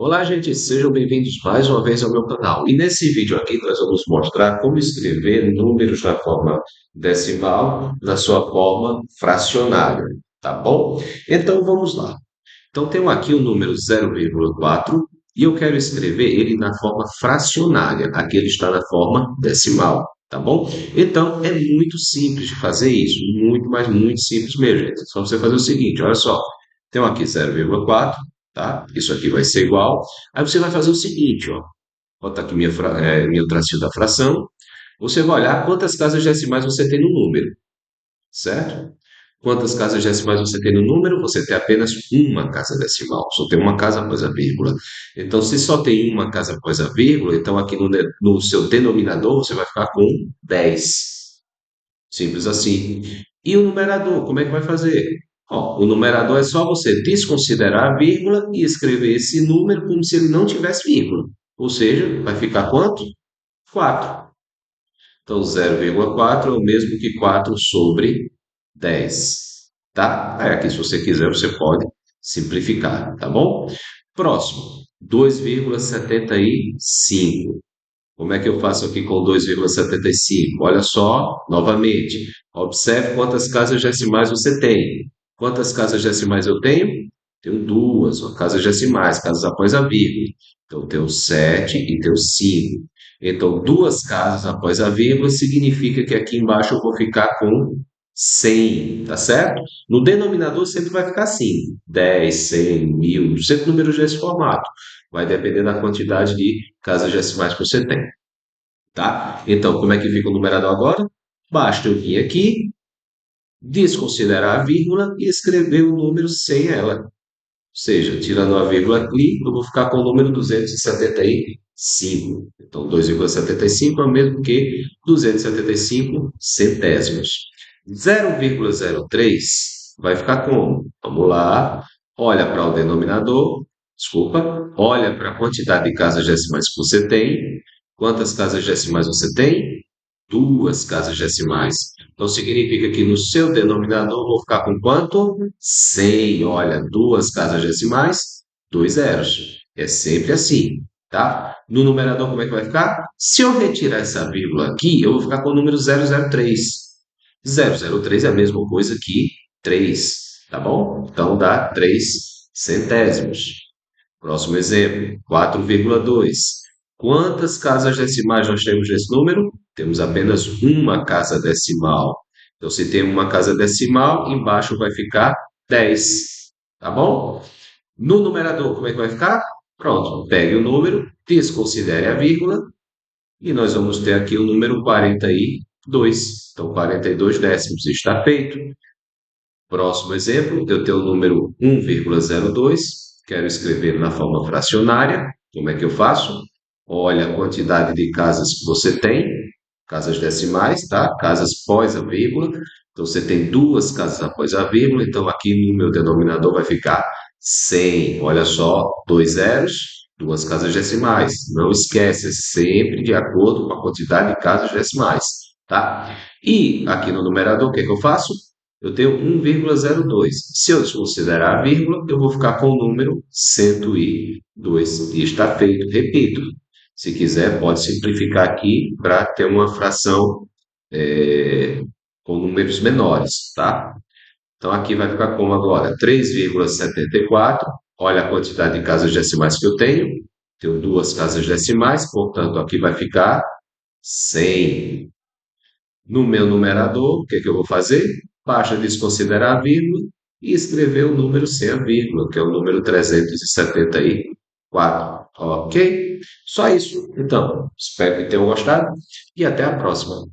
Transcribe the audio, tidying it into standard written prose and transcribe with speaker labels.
Speaker 1: Olá, gente, sejam bem-vindos mais uma vez ao meu canal. E nesse vídeo aqui nós vamos mostrar como escrever números na forma decimal, na sua forma fracionária, tá bom? Então vamos lá. Então tenho aqui o número 0,4 e eu quero escrever ele na forma fracionária. Aqui ele está na forma decimal, tá bom? Então é muito simples de fazer isso, muito, mas muito simples mesmo, gente. É só você fazer o seguinte, olha só. Tenho aqui 0,4, tá? Isso aqui vai ser igual. Aí você vai fazer o seguinte, ó. Vou botar aqui meu tracinho da fração. Você vai olhar quantas casas decimais você tem no número, certo? Quantas casas decimais você tem no número? Você tem apenas uma casa decimal, só tem uma casa após a vírgula. Então, se só tem uma casa após a vírgula, então aqui no seu denominador você vai ficar com 10. Simples assim. E o numerador, como é que vai fazer? Ó, o numerador é só você desconsiderar a vírgula e escrever esse número como se ele não tivesse vírgula. Ou seja, vai ficar quanto? 4. Então, 0,4 é o mesmo que 4 sobre 10. Tá? Aí aqui, se você quiser, você pode simplificar, tá bom? Próximo, 2,75. Como é que eu faço aqui com 2,75? Olha só, novamente, observe quantas casas decimais você tem. Quantas casas decimais eu tenho? Tenho duas, ó, casas decimais, casas após a vírgula. Então, eu tenho 7 e tenho 5. Então, duas casas após a vírgula significa que aqui embaixo eu vou ficar com 100, tá certo? No denominador sempre vai ficar assim, 10, 100, 1000, sempre números desse formato. Vai depender da quantidade de casas decimais que você tem, tá? Então, como é que fica o numerador agora? Basta eu vir aqui, desconsiderar a vírgula e escrever o número sem ela. Ou seja, tirando a vírgula aqui, eu vou ficar com o número 275. Então, 2,75 é o mesmo que 275 centésimos. 0,03 vai ficar como? Vamos lá. Olha para o denominador, desculpa, olha para a quantidade de casas decimais que você tem. Quantas casas decimais você tem? Duas casas decimais. Então, significa que no seu denominador eu vou ficar com quanto? 100. Olha, duas casas decimais, dois zeros. É sempre assim, tá? No numerador, como é que vai ficar? Se eu retirar essa vírgula aqui, eu vou ficar com o número 003. 003 é a mesma coisa que 3, tá bom? Então, dá 3 centésimos. Próximo exemplo, 4,2. Quantas casas decimais nós temos nesse número? Temos apenas uma casa decimal. Então, se tem uma casa decimal, embaixo vai ficar 10. Tá bom? No numerador, como é que vai ficar? Pronto, pegue o número, desconsidere a vírgula, e nós vamos ter aqui o número 42. Então, 42 décimos está feito. Próximo exemplo, eu tenho o número 1,02, quero escrever na forma fracionária. Como é que eu faço? Olha a quantidade de casas que você tem, casas decimais, tá? Casas pós a vírgula. Então você tem duas casas após a vírgula, então aqui no meu denominador vai ficar 100. Olha só, dois zeros, duas casas decimais. Não esquece, é sempre de acordo com a quantidade de casas decimais, tá? E aqui no numerador, o que é que eu faço? Eu tenho 1,02. Se eu desconsiderar a vírgula, eu vou ficar com o número 102. E está feito. Repito, se quiser, pode simplificar aqui para ter uma fração com números menores, tá? Então, aqui vai ficar como agora? 3,74. Olha a quantidade de casas decimais que eu tenho. Tenho duas casas decimais, portanto, aqui vai ficar 100. No meu numerador, o que é que eu vou fazer? Basta desconsiderar a vírgula e escrever o número sem a vírgula, que é o número 374. Ok? Só isso. Então, espero que tenham gostado e até a próxima.